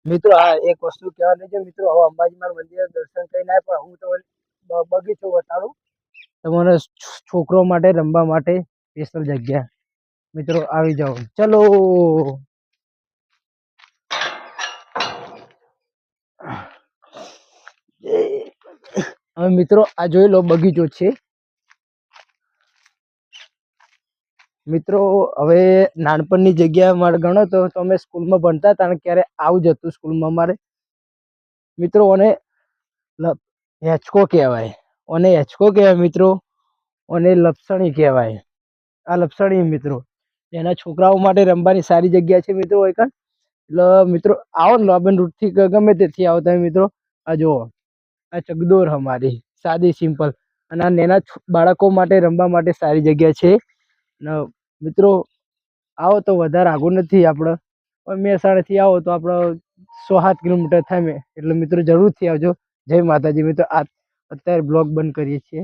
મિત્રો હા એક વસ્તુ કહેવાની છે મિત્રો, હવે અંબાજીમાં મંદિર દર્શન કરીને આવ્યા, પણ હું તો બગીચો બતાડું તમારા છોકરો માટે રમવા માટે સ્પેશિયલ જગ્યા. મિત્રો આવી જાઓ, ચલો. હવે મિત્રો આ જોઈ લો બગીચો છે. મિત્રો હવે નાનપણની જગ્યા મારે ગણો તો અમે સ્કૂલમાં ભણતા હતા ને ક્યારે આવું જ હતું સ્કૂલમાં અમારે. મિત્રો અને હેચકો કહેવાય, અને હેચકો કહેવાય મિત્રો, અને લપસણી કહેવાય. આ લપસણી મિત્રો એના છોકરાઓ માટે રમવાની સારી જગ્યા છે મિત્રો. એટલે મિત્રો આવો ને લોબન રૂટ થી ગમે તેથી આવો તમે મિત્રો. આ જુઓ આ ચકદોર અમારી સાદી સિમ્પલ, અને આ નાના બાળકો માટે રમવા માટે સારી જગ્યા છે. મિત્રો આવો તો વધારે આગું નથી આપણે, મહેસાણાથી આવો તો આપણે 100-7 કિલોમીટર થાય. એટલે મિત્રો જરૂરથી આવજો. જય માતાજી મિત્રો. અત્યારે બ્લોગ બંધ કરીએ છીએ.